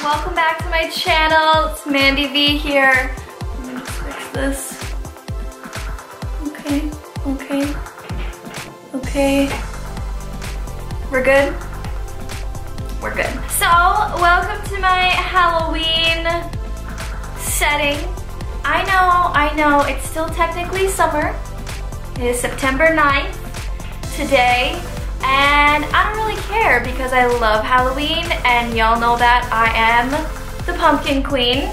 welcome back to my channel. It's Mandy V here. Let me just fix this. Okay. We're good? We're good. So, welcome to my Halloween setting. I know, it's still technically summer. It is September 9th today, and I don't really care because I love Halloween, and y'all know that I am the pumpkin queen.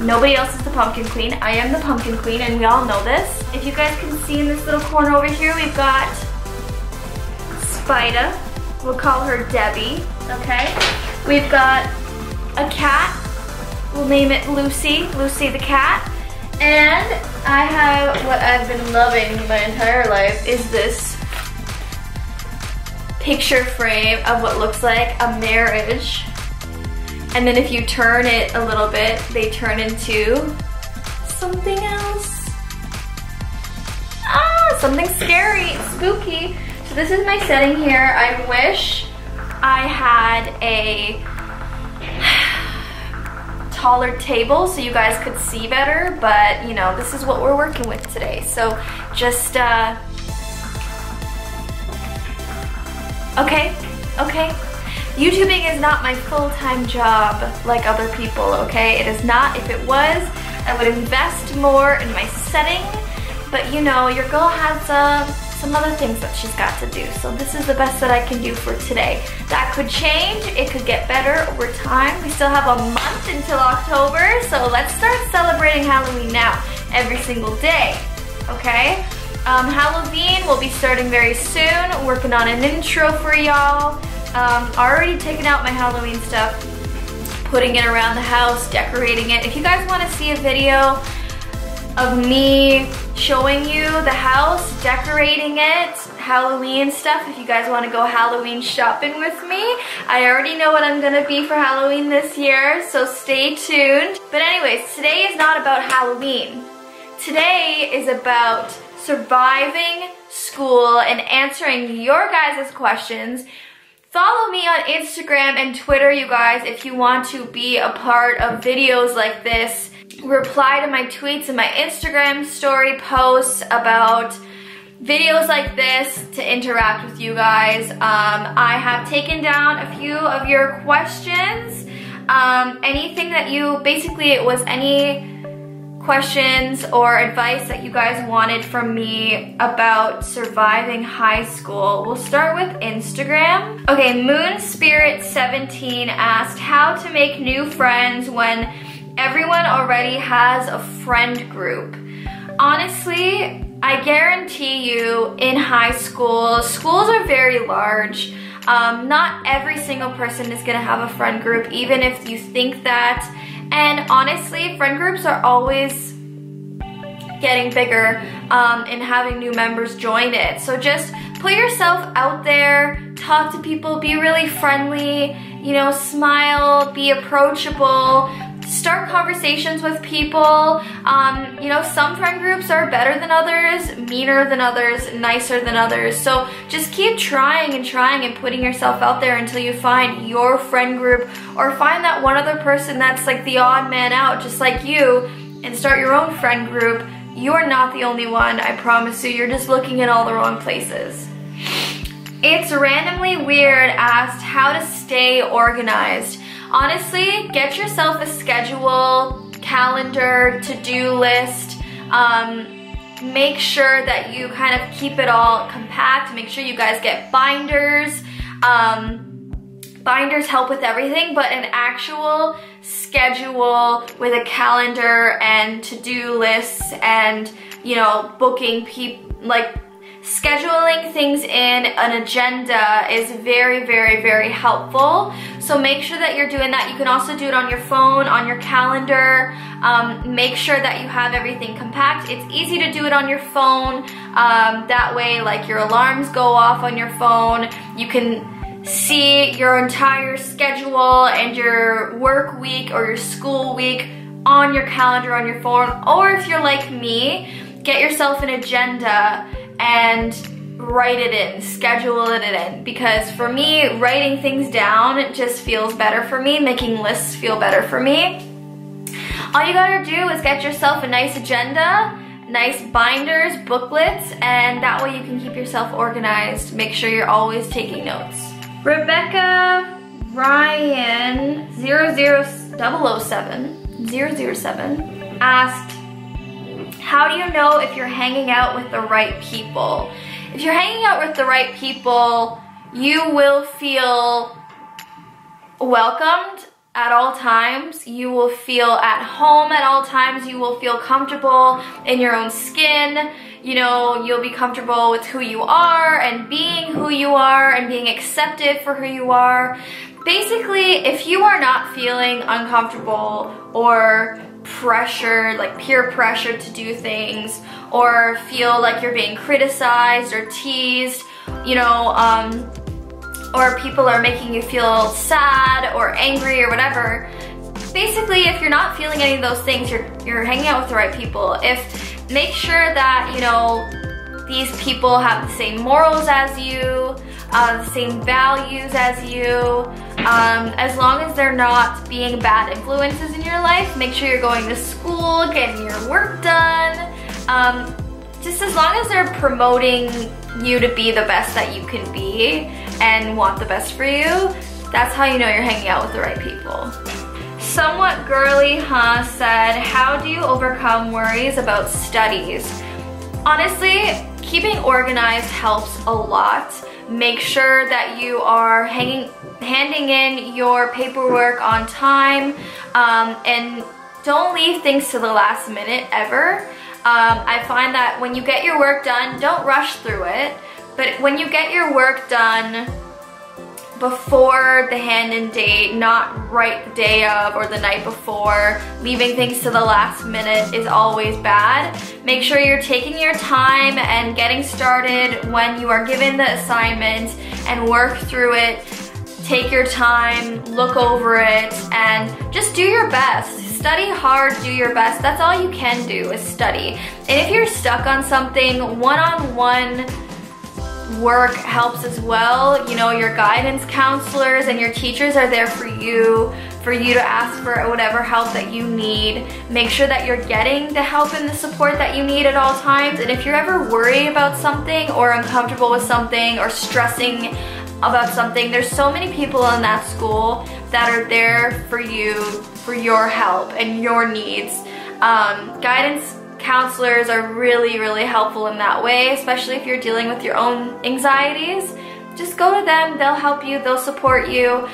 Nobody else is the pumpkin queen. I am the pumpkin queen, and we all know this. If you guys can see in this little corner over here, we've got Spida. We'll call her Debbie, okay? We've got a cat. We'll name it Lucy, Lucy the cat. And I have what I've been loving my entire life is this picture frame of what looks like a marriage. And then if you turn it a little bit, they turn into something else. Something scary, spooky. So this is my setting here. I wish I had a taller table so you guys could see better, but you know, this is what we're working with today. So just, okay. YouTubing is not my full-time job like other people, okay? It is not. If it was, I would invest more in my setting, but you know, your girl has some other things that she's got to do. So this is the best that I can do for today. That could change, it could get better over time. We still have a month until October, so let's start celebrating Halloween now, every single day, okay? Halloween will be starting very soon, working on an intro for y'all. Already taken out my Halloween stuff, putting it around the house, decorating it. If you guys want to see a video of me showing you the house, decorating it, Halloween stuff, if you guys want to go Halloween shopping with me, I already know what I'm gonna be for Halloween this year, so stay tuned. But anyways, today is not about Halloween. Today is about surviving school and answering your guys' questions. Follow me on Instagram and Twitter, you guys, if you want to be a part of videos like this. Reply to my tweets and my Instagram story posts about videos like this to interact with you guys. I have taken down a few of your questions. Anything that you, basically it was any questions or advice that you guys wanted from me about surviving high school. We'll start with Instagram. Okay, Moonspirit17 asked how to make new friends when everyone already has a friend group. Honestly, I guarantee you in high school, schools are very large. Not every single person is gonna have a friend group, even if you think that. And honestly, friend groups are always getting bigger and having new members join it. So just put yourself out there, talk to people, be really friendly, you know, smile, be approachable, start conversations with people. You know, some friend groups are better than others, meaner than others, nicer than others. So just keep trying and putting yourself out there until you find your friend group, or find that one other person that's like the odd man out, just like you, and start your own friend group. You're not the only one, I promise you. You're just looking in all the wrong places. It's Randomly Weird asked how to stay organized. Honestly, get yourself a schedule, calendar, to-do list. Make sure that you kind of keep it all compact. Make sure you guys get binders. Binders help with everything, but an actual schedule with a calendar and to-do lists and, you know, booking like scheduling things in an agenda is very, very helpful. So make sure that you're doing that. You can also do it on your phone, on your calendar. Make sure that you have everything compact. It's easy to do it on your phone. That way, like, your alarms go off on your phone. You can see your entire schedule and your work week or your school week on your calendar on your phone. Or if you're like me, get yourself an agenda and write it in, schedule it in, because for me, writing things down just feels better for me, making lists feel better for me. All you gotta do is get yourself a nice agenda, nice binders, booklets, and that way you can keep yourself organized. Make sure you're always taking notes. Rebecca Ryan 007 asked, how do you know if you're hanging out with the right people? If you're hanging out with the right people, you will feel welcomed at all times. You will feel at home at all times. You will feel comfortable in your own skin. You know, you'll be comfortable with who you are and being who you are and being accepted for who you are. Basically, if you are not feeling uncomfortable or pressured, like peer pressure to do things, or feel like you're being criticized or teased, you know, or people are making you feel sad or angry or whatever. Basically, if you're not feeling any of those things, you're hanging out with the right people. Make sure that, you know, these people have the same morals as you, the same values as you. As long as they're not being bad influences in your life, make sure you're going to school, getting your work done. Just as long as they're promoting you to be the best that you can be and want the best for you, that's how you know you're hanging out with the right people. Somewhat Girly said, how do you overcome worries about studies? Honestly, keeping organized helps a lot. Make sure that you are handing in your paperwork on time, and don't leave things to the last minute ever. I find that when you get your work done, don't rush through it, but when you get your work done before the hand-in date, not right the day of or the night before, leaving things to the last minute is always bad. Make sure you're taking your time and getting started when you are given the assignment and work through it. Take your time, look over it, and just do your best. Study hard, do your best. That's all you can do is study. And if you're stuck on something, one-on-one work helps as well. You know, your guidance counselors and your teachers are there for you to ask for whatever help that you need. Make sure that you're getting the help and the support that you need at all times. And if you're ever worried about something or uncomfortable with something or stressing about something, there's so many people in that school that are there for you, for your help and your needs. Guidance counselors are really, really helpful in that way, especially if you're dealing with your own anxieties. Just go to them, they'll help you, they'll support you.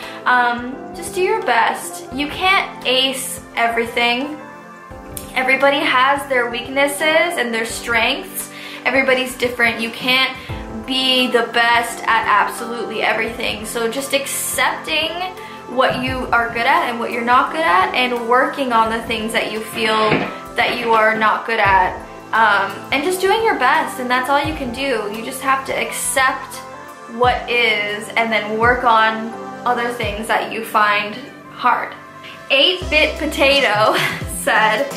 Just do your best. You can't ace everything. Everybody has their weaknesses and their strengths. Everybody's different. You can't be the best at absolutely everything. So just accepting what you are good at and what you're not good at, and working on the things that you feel that you are not good at, and just doing your best, and that's all you can do. You just have to accept what is and then work on other things that you find hard. 8-Bit Potato said,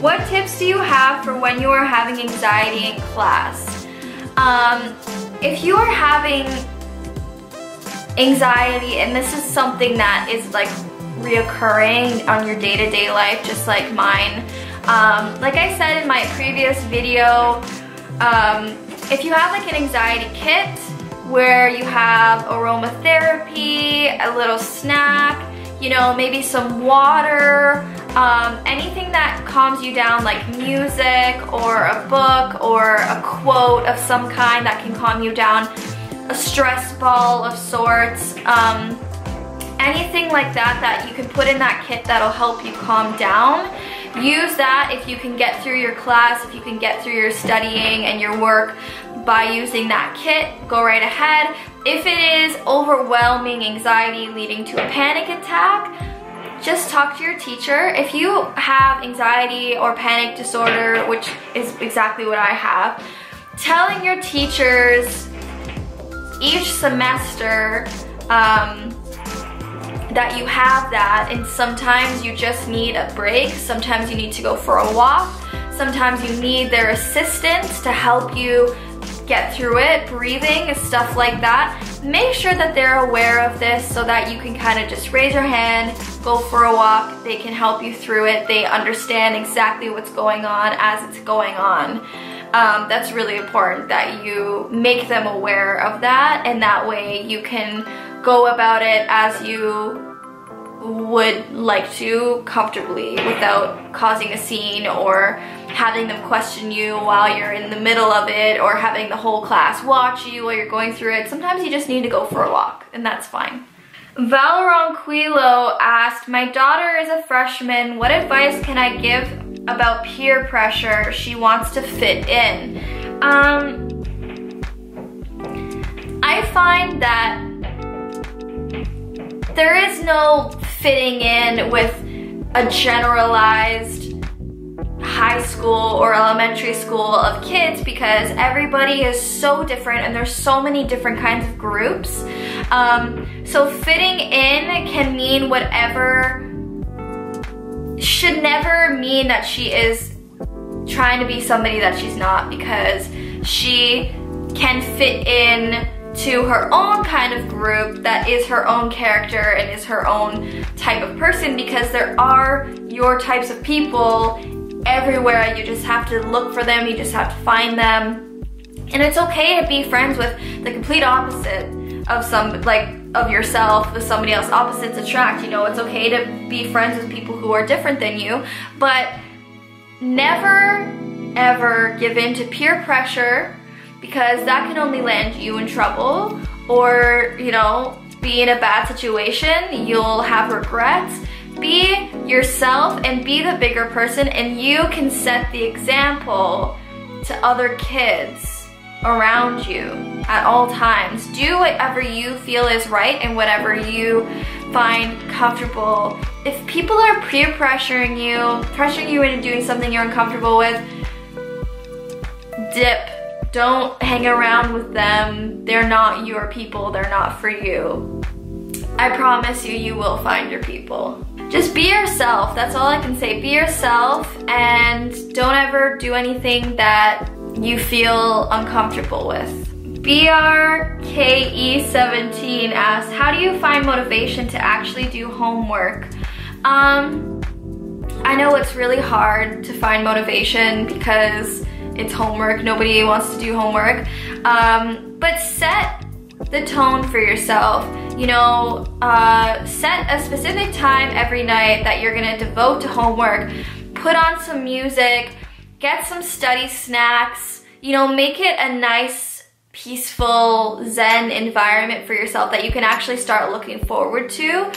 what tips do you have for when you are having anxiety in class? If you are having anxiety, and this is something that is like reoccurring on your day-to-day life, just like mine, like I said in my previous video, if you have like an anxiety kit where you have aromatherapy, a little snack, you know, maybe some water, anything that calms you down, like music or a book or a quote of some kind that can calm you down, a stress ball of sorts, anything like that that you can put in that kit that'll help you calm down. Use that if you can get through your class, if you can get through your studying and your work by using that kit, go right ahead. If it is overwhelming anxiety leading to a panic attack, just talk to your teacher. If you have anxiety or panic disorder, which is exactly what I have, telling your teachers each semester that you have that, and sometimes you just need a break, sometimes you need to go for a walk, sometimes you need their assistance to help you get through it, breathing, stuff like that. Make sure that they're aware of this so that you can kind of just raise your hand, go for a walk. They can help you through it. They understand exactly what's going on as it's going on. That's really important that you make them aware of that, and that way you can go about it as you would like to, comfortably, without causing a scene or having them question you while you're in the middle of it, or having the whole class watch you while you're going through it. Sometimes you just need to go for a walk, and that's fine. Valeronquilo asked, my daughter is a freshman. What advice can I give about peer pressure? She wants to fit in. I find that there is no fitting in with a generalized high school or elementary school of kids, because everybody is so different and there's so many different kinds of groups. So fitting in can mean whatever, should never mean that she is trying to be somebody that she's not, because she can fit in to her own kind of group that is her own character and is her own type of person, because there are your types of people everywhere. You just have to look for them, you just have to find them. And it's okay to be friends with the complete opposite of of yourself, with somebody else. Opposites attract, you know. It's okay to be friends with people who are different than you, but never ever give in to peer pressure, because that can only land you in trouble, or, you know, be in a bad situation. You'll have regrets. Be yourself and be the bigger person, and you can set the example to other kids around you at all times. Do whatever you feel is right and whatever you find comfortable. If people are peer pressuring you into doing something you're uncomfortable with, dip. Don't hang around with them. They're not your people. They're not for you. I promise you, you will find your people. Just be yourself. That's all I can say. Be yourself, and don't ever do anything that you feel uncomfortable with. BRKE17 asks, how do you find motivation to actually do homework? I know it's really hard to find motivation because it's homework. Nobody wants to do homework. But set the tone for yourself. You know, set a specific time every night that you're gonna devote to homework. Put on some music, get some study snacks, you know, make it a nice, peaceful, zen environment for yourself that you can actually start looking forward to.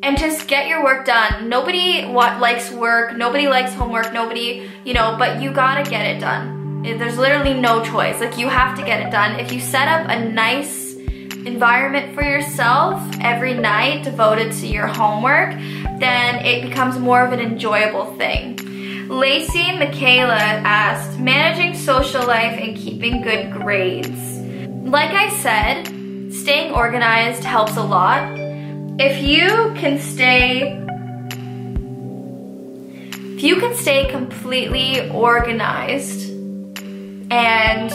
And just get your work done. Nobody likes work, nobody likes homework, nobody, you know, but you gotta get it done. There's literally no choice. Like, you have to get it done. If you set up a nice environment for yourself every night devoted to your homework, then it becomes more of an enjoyable thing. Lacey Michaela asked, managing social life and keeping good grades. Like I said, staying organized helps a lot. If you can stay completely organized and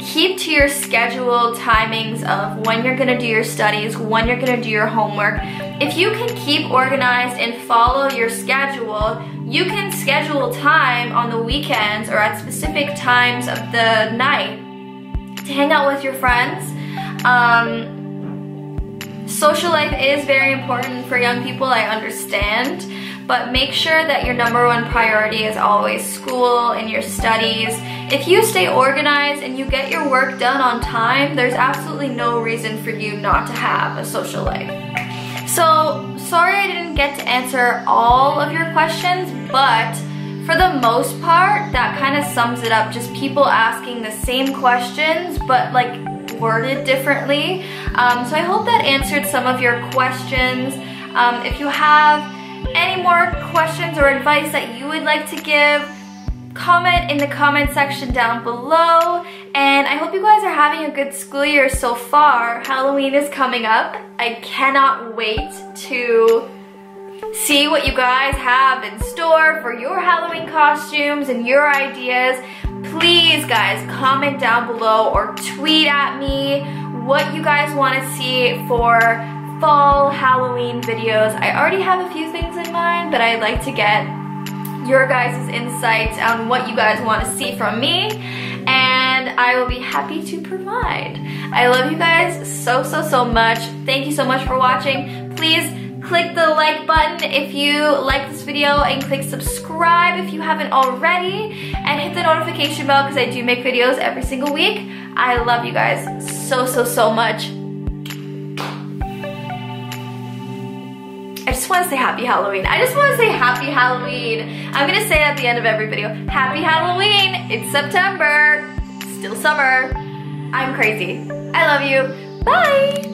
keep to your scheduled timings of when you're gonna do your studies, when you're gonna do your homework, if you can keep organized and follow your schedule, you can schedule time on the weekends or at specific times of the night to hang out with your friends. Social life is very important for young people, I understand, but make sure that your #1 priority is always school and your studies. If you stay organized and you get your work done on time, there's absolutely no reason for you not to have a social life. So, sorry I didn't get to answer all of your questions, but for the most part, that kind of sums it up. Just people asking the same questions, but like worded differently. So I hope that answered some of your questions. If you have any more questions or advice that you would like to give, comment in the comment section down below. And I hope you guys are having a good school year so far. Halloween is coming up. I cannot wait to see what you guys have in store for your Halloween costumes and your ideas. Please guys, comment down below or tweet at me what you guys want to see for fall Halloween videos. I already have a few things in mind, but I'd like to get your guys' insights on what you guys want to see from me, and I will be happy to provide. I love you guys so much. Thank you so much for watching. Please click the like button if you like this video, and click subscribe if you haven't already, and hit the notification bell because I do make videos every single week. I love you guys so much. I just want to say happy Halloween. I just want to say happy Halloween. I'm gonna say it at the end of every video. Happy Halloween. It's September. Still summer. I'm crazy. I love you. Bye.